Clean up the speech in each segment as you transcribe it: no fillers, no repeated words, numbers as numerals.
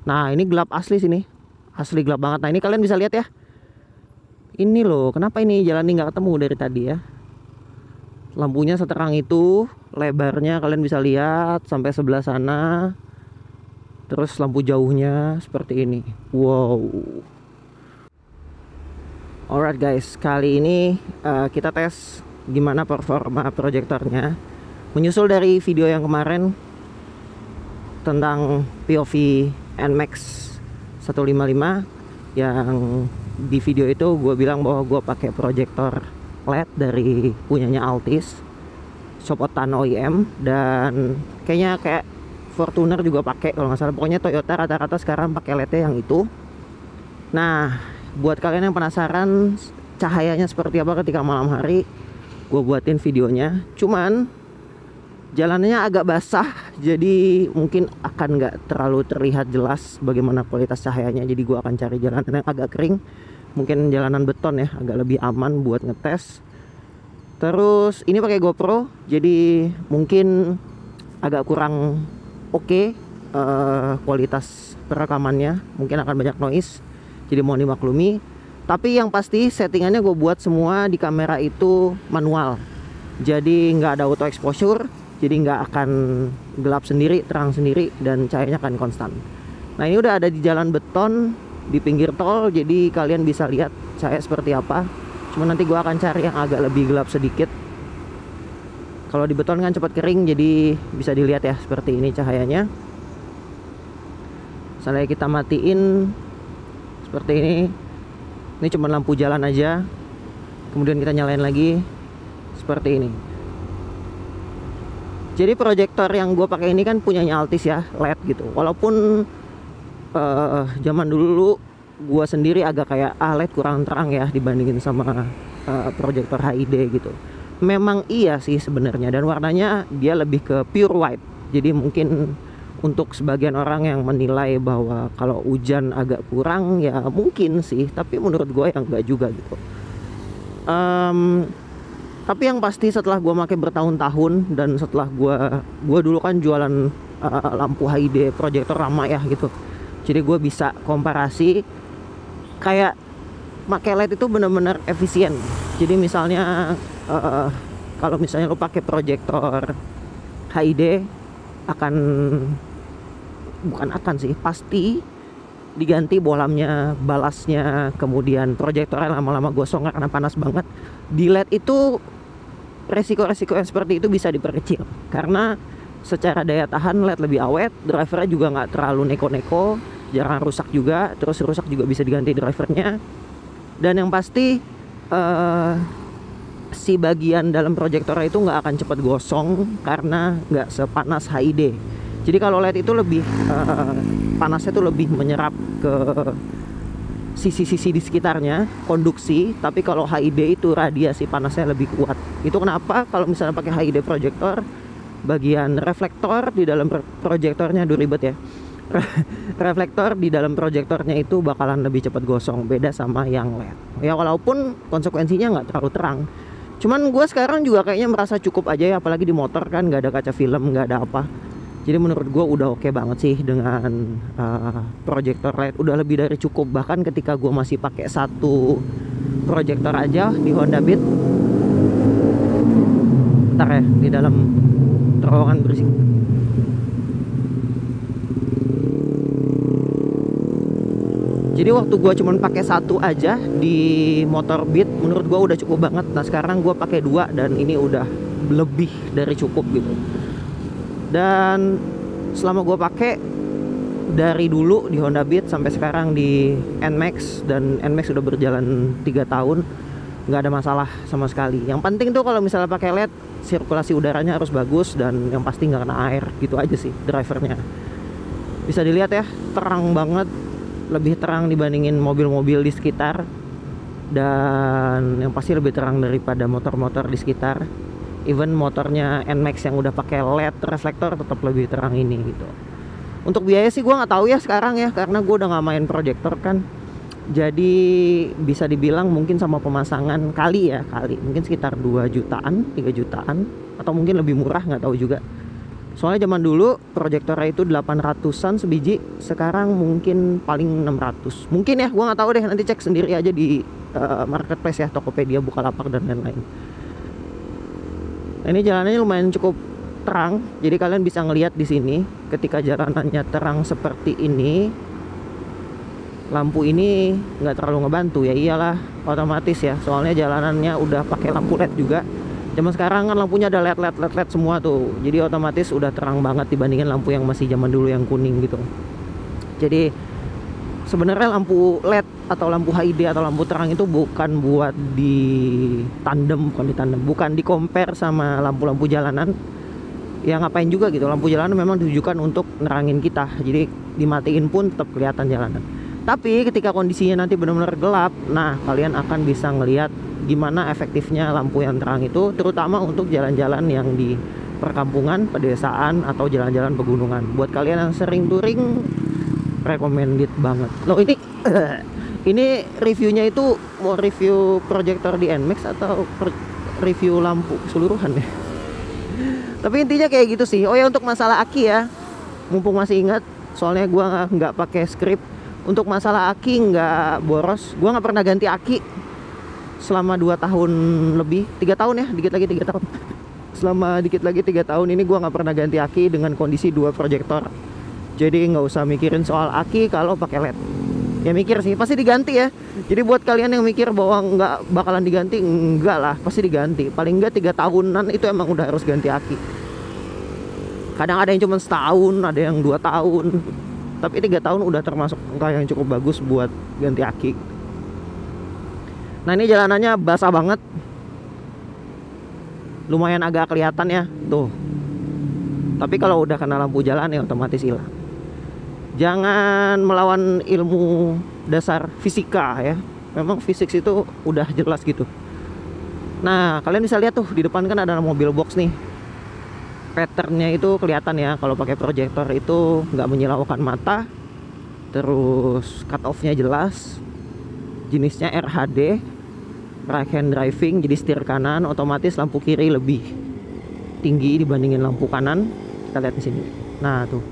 Nah ini gelap asli sini, asli gelap banget. Nah ini kalian bisa lihat ya, ini loh kenapa ini jalan ini nggak ketemu dari tadi ya. Lampunya seterang itu, lebarnya kalian bisa lihat sampai sebelah sana. Terus lampu jauhnya seperti ini. Wow. Alright guys, kali ini kita tes gimana performa proyektornya. Menyusul dari video yang kemarin tentang POV NMAX 155, yang di video itu gue bilang bahwa gue pakai proyektor LED dari punyanya Altis, Sopotan OEM, dan kayaknya kayak Fortuner juga pakai kalau nggak salah. Pokoknya Toyota rata-rata sekarang pakai LED yang itu. Nah, buat kalian yang penasaran cahayanya seperti apa ketika malam hari, gue buatin videonya. Cuman jalannya agak basah, jadi mungkin akan nggak terlalu terlihat jelas bagaimana kualitas cahayanya. Jadi gue akan cari jalanan yang agak kering, mungkin jalanan beton ya, agak lebih aman buat ngetes. Terus ini pakai GoPro, jadi mungkin agak kurang oke kualitas perekamannya, mungkin akan banyak noise, jadi mohon dimaklumi. Tapi yang pasti settingannya gue buat semua di kamera itu manual, jadi nggak ada auto exposure, jadi nggak akan gelap sendiri, terang sendiri, dan cahayanya akan konstan. Nah ini udah ada di jalan beton di pinggir tol, jadi kalian bisa lihat cahaya seperti apa. Cuma nanti gue akan cari yang agak lebih gelap sedikit. Kalau di beton kan cepat kering, jadi bisa dilihat ya seperti ini cahayanya. Misalnya kita matiin seperti ini cuma lampu jalan aja. Kemudian kita nyalain lagi seperti ini. Jadi proyektor yang gue pakai ini kan punyanya Altis ya, LED gitu. Walaupun zaman dulu gue sendiri agak kayak LED kurang terang ya dibandingin sama proyektor HID gitu. Memang iya sih sebenarnya, dan warnanya dia lebih ke pure white. Jadi mungkin untuk sebagian orang yang menilai bahwa kalau hujan agak kurang, ya mungkin sih, tapi menurut gue yang enggak juga gitu. Tapi yang pasti setelah gue pakai bertahun-tahun, dan setelah gue dulu kan jualan lampu HID proyektor lama ya gitu, jadi gue bisa komparasi kayak pakai LED itu bener-bener efisien. Jadi misalnya kalau misalnya lo pakai proyektor HID pasti diganti bohlamnya, balasnya, kemudian proyektornya lama-lama gosong karena panas banget. Di LED itu resiko-resiko yang seperti itu bisa diperkecil karena secara daya tahan LED lebih awet, drivernya juga nggak terlalu neko-neko, jarang rusak juga. Terus rusak juga bisa diganti drivernya. Dan yang pasti si bagian dalam proyektor itu nggak akan cepat gosong karena nggak sepanas HID. Jadi kalau LED itu lebih panasnya tuh lebih menyerap ke sisi-sisi di sekitarnya, konduksi. Tapi kalau HID itu radiasi panasnya lebih kuat. Itu kenapa kalau misalnya pakai HID proyektor, bagian reflektor di dalam proyektornya, aduh ribet ya. Reflektor di dalam proyektornya itu bakalan lebih cepat gosong, beda sama yang LED. Ya walaupun konsekuensinya nggak terlalu terang. Cuman gue sekarang juga kayaknya merasa cukup aja ya, apalagi di motor kan nggak ada kaca film, nggak ada apa. Jadi menurut gue udah oke banget sih dengan proyektor LED, udah lebih dari cukup. Bahkan ketika gue masih pakai satu proyektor aja di Honda Beat. Bentar ya, di dalam terowongan berisik. Jadi waktu gue cuman pakai satu aja di motor Beat, menurut gue udah cukup banget. Nah sekarang gue pakai dua dan ini udah lebih dari cukup gitu. Dan selama gue pakai dari dulu di Honda Beat sampai sekarang di NMAX, dan NMAX sudah berjalan 3 tahun, nggak ada masalah sama sekali. Yang penting tuh kalau misalnya pakai LED, sirkulasi udaranya harus bagus, dan yang pasti nggak kena air, gitu aja sih drivernya. Bisa dilihat ya, terang banget, lebih terang dibandingin mobil-mobil di sekitar, dan yang pasti lebih terang daripada motor-motor di sekitar. Even motornya NMAX yang udah pakai LED reflektor tetap lebih terang ini gitu. Untuk biaya sih gue nggak tahu ya sekarang ya, karena gue udah nggak main proyektor kan. Jadi bisa dibilang mungkin sama pemasangan kali mungkin sekitar 2 jutaan, 3 jutaan, atau mungkin lebih murah, nggak tahu juga. Soalnya zaman dulu proyektornya itu 800-an sebiji, sekarang mungkin paling 600. Mungkin ya, gua nggak tahu deh, nanti cek sendiri aja di marketplace ya, Tokopedia, Bukalapak dan lain-lain. Nah, ini jalanannya lumayan cukup terang, jadi kalian bisa ngelihat di sini ketika jalanannya terang seperti ini, lampu ini nggak terlalu ngebantu ya, iyalah otomatis ya, soalnya jalanannya udah pakai lampu LED juga. Zaman sekarang kan lampunya ada LED semua tuh, jadi otomatis udah terang banget dibandingin lampu yang masih zaman dulu yang kuning gitu. Jadi sebenarnya lampu LED atau lampu HID atau lampu terang itu bukan buat bukan di compare sama lampu-lampu jalanan. Ya ngapain juga gitu, lampu jalanan memang ditujukan untuk nerangin kita, jadi dimatiin pun tetap kelihatan jalanan. Tapi ketika kondisinya nanti benar-benar gelap, nah kalian akan bisa ngelihat gimana efektifnya lampu yang terang itu, terutama untuk jalan-jalan yang di perkampungan, pedesaan, atau jalan-jalan pegunungan. Buat kalian yang sering touring, recommended banget. Loh ini reviewnya itu mau review proyektor di NMAX atau review lampu keseluruhan ya? Tapi intinya kayak gitu sih. Oh ya, untuk masalah aki ya, mumpung masih ingat, soalnya gua nggak pakai script. Untuk masalah aki nggak boros, gua nggak pernah ganti aki selama 2 tahun lebih, 3 tahun ya, dikit lagi 3 tahun. Selama dikit lagi 3 tahun ini gua nggak pernah ganti aki dengan kondisi 2 proyektor. Jadi nggak usah mikirin soal aki kalau pakai LED. Ya mikir sih, pasti diganti ya. Jadi buat kalian yang mikir bahwa nggak bakalan diganti, enggak lah, pasti diganti. Paling nggak 3 tahunan itu emang udah harus ganti aki. Kadang ada yang cuma setahun, ada yang 2 tahun. Tapi 3 tahun udah termasuk angka yang cukup bagus buat ganti aki. Nah, ini jalanannya basah banget. Lumayan agak kelihatan ya, tuh. Tapi kalau udah kena lampu jalan ya otomatis hilang. Jangan melawan ilmu dasar fisika ya. Memang fisik itu udah jelas gitu. Nah, kalian bisa lihat tuh di depan kan ada mobil box nih. Patternnya itu kelihatan ya, kalau pakai proyektor itu nggak menyilaukan mata. Terus cut off-nya jelas. Jenisnya RHD, right hand driving, jadi setir kanan, otomatis lampu kiri lebih tinggi dibandingin lampu kanan. Kita lihat di sini. Nah, tuh.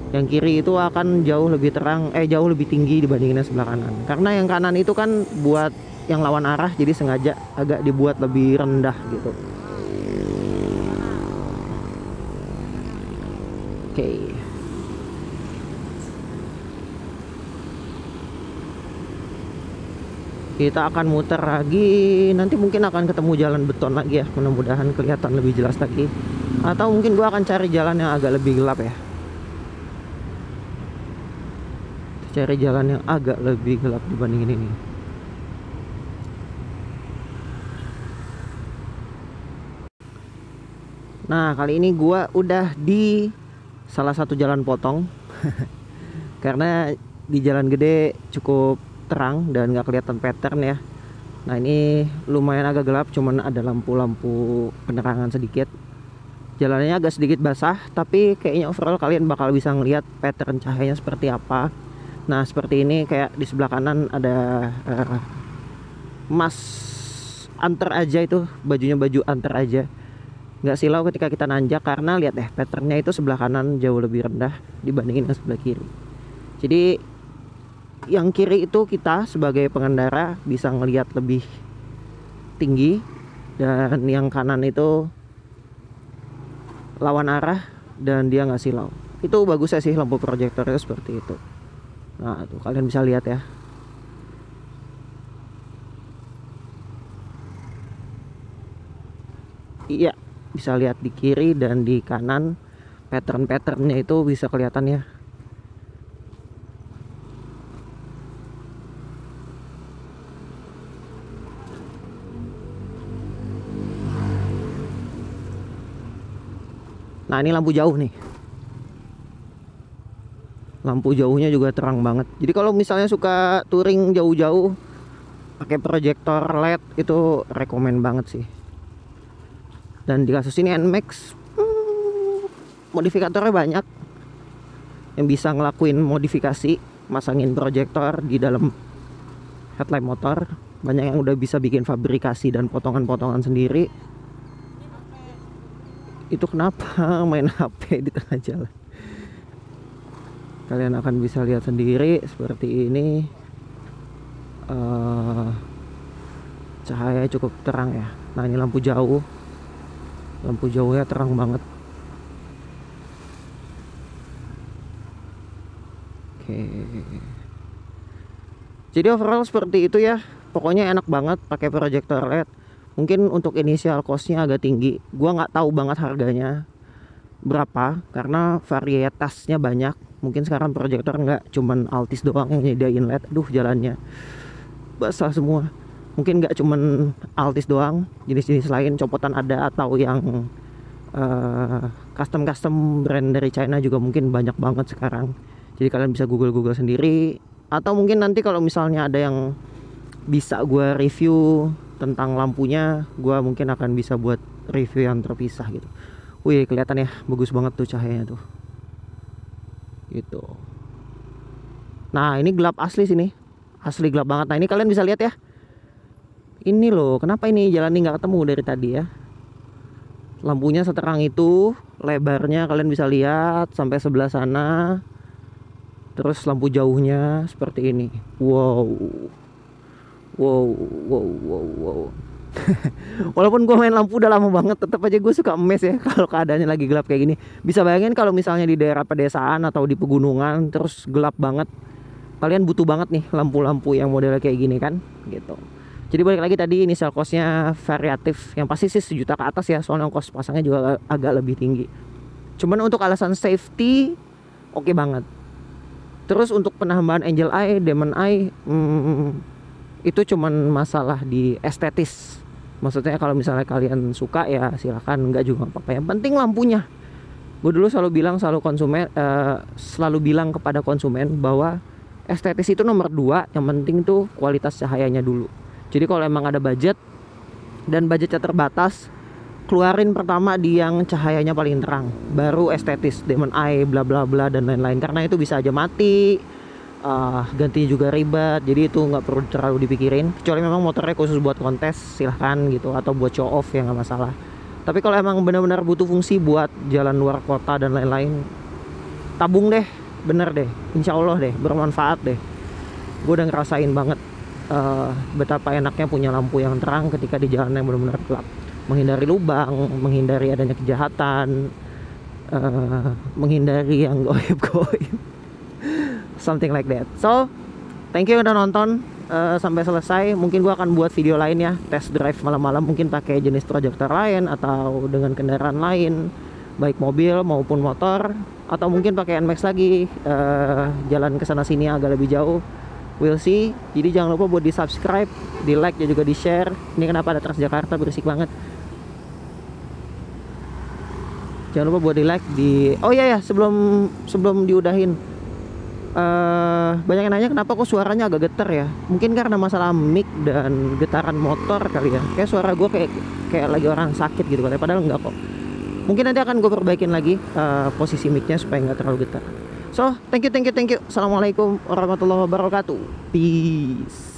Yang kiri itu akan jauh lebih terang, jauh lebih tinggi dibandingin yang sebelah kanan. Karena yang kanan itu kan buat yang lawan arah, jadi sengaja agak dibuat lebih rendah gitu. Oke. Kita akan muter lagi, nanti mungkin akan ketemu jalan beton lagi ya, mudah-mudahan kelihatan lebih jelas lagi. Atau mungkin gua akan cari jalan yang agak lebih gelap ya. Cari jalan yang agak lebih gelap dibandingin ini. Nah, kali ini gua udah di salah satu jalan potong. Karena di jalan gede cukup terang dan nggak kelihatan pattern ya. Nah, ini lumayan agak gelap, cuman ada lampu-lampu penerangan sedikit. Jalannya agak sedikit basah, tapi kayaknya overall kalian bakal bisa ngelihat pattern cahayanya seperti apa. Nah, seperti ini, kayak di sebelah kanan ada Mas antar aja, itu bajunya baju antar aja. Nggak silau ketika kita nanjak, karena lihat deh, patternnya itu sebelah kanan jauh lebih rendah dibandingin yang sebelah kiri. Jadi yang kiri itu kita sebagai pengendara bisa ngelihat lebih tinggi, dan yang kanan itu lawan arah dan dia nggak silau. Itu bagusnya sih lampu proyektornya seperti itu. Nah, tuh kalian bisa lihat ya. Iya, bisa lihat di kiri dan di kanan, pattern-patternnya itu bisa kelihatan ya. Nah, ini lampu jauh nih. Lampu jauhnya juga terang banget. Jadi kalau misalnya suka touring jauh-jauh pakai proyektor LED itu rekomen banget sih. Dan di kasus ini NMAX modifikatornya banyak yang bisa ngelakuin modifikasi, masangin proyektor di dalam headlamp motor. Banyak yang udah bisa bikin fabrikasi dan potongan-potongan sendiri. itu kenapa main HP di tengah jalan. Kalian akan bisa lihat sendiri seperti ini. Cahaya cukup terang ya. Nah ini lampu jauhnya terang banget. Oke. Jadi overall seperti itu ya. Pokoknya enak banget pakai proyektor LED. Mungkin untuk initial costnya agak tinggi. Gua nggak tahu banget harganya berapa karena varietasnya banyak. Mungkin sekarang proyektor nggak cuman Altis doang yang nyediain LED. Aduh jalannya basah semua. Mungkin nggak cuman Altis doang, jenis-jenis lain copotan ada, atau yang custom brand dari China juga mungkin banyak banget sekarang. Jadi kalian bisa google sendiri, atau mungkin nanti kalau misalnya ada yang bisa gue review tentang lampunya, gue mungkin akan bisa buat review yang terpisah gitu. Wih kelihatan ya, bagus banget tuh cahayanya tuh gitu. Nah ini gelap asli sini, asli gelap banget. Nah ini kalian bisa lihat ya, ini loh kenapa ini jalan ini nggak ketemu dari tadi ya. Lampunya seterang itu, lebarnya kalian bisa lihat sampai sebelah sana. Terus lampu jauhnya seperti ini. Wow. Walaupun gue main lampu udah lama banget, tetap aja gue suka emes ya kalau keadaannya lagi gelap kayak gini. Bisa bayangin kalau misalnya di daerah pedesaan atau di pegunungan terus gelap banget, kalian butuh banget nih lampu-lampu yang modelnya kayak gini kan gitu. Jadi balik lagi tadi, initial costnya variatif, yang pasti sih 1 juta ke atas ya, soalnya cost pasangnya juga agak lebih tinggi. Cuman untuk alasan safety oke banget. Terus untuk penambahan angel eye, demon eye, itu cuman masalah di estetis. Maksudnya kalau misalnya kalian suka ya silahkan, enggak juga apa-apa. Yang penting lampunya. Gue dulu selalu bilang kepada konsumen bahwa estetis itu nomor 2, yang penting tuh kualitas cahayanya dulu. Jadi kalau emang ada budget dan budgetnya terbatas, keluarin pertama di yang cahayanya paling terang, baru estetis, demon eye, bla bla bla dan lain-lain. Karena itu bisa aja mati, ganti juga ribet, jadi itu nggak perlu terlalu dipikirin. Kecuali memang motornya khusus buat kontes, silahkan gitu, atau buat show off ya nggak masalah. Tapi kalau emang benar-benar butuh fungsi buat jalan luar kota dan lain-lain, tabung deh, bener deh, insya Allah deh, bermanfaat deh. Gue udah ngerasain banget betapa enaknya punya lampu yang terang ketika di jalan yang benar-benar gelap, menghindari lubang, menghindari adanya kejahatan, menghindari yang goib-goib, something like that. So thank you udah nonton sampai selesai. Mungkin gua akan buat video lain ya, test drive malam-malam, mungkin pakai jenis proyektor lain atau dengan kendaraan lain, baik mobil maupun motor, atau mungkin pakai NMAX lagi, jalan ke sana sini agak lebih jauh. We'll see. Jadi jangan lupa buat di subscribe, di like dan juga di share. Ini kenapa ada Transjakarta berisik banget. Jangan lupa buat di like di. Oh iya ya, sebelum diudahin, banyak yang nanya kenapa kok suaranya agak getar ya. Mungkin karena masalah mic dan getaran motor kali ya. Kayak suara gue kayak lagi orang sakit gitu katanya, padahal enggak kok. Mungkin nanti akan gue perbaikin lagi posisi micnya supaya nggak terlalu getar. So, thank you. Assalamualaikum warahmatullahi wabarakatuh. Peace.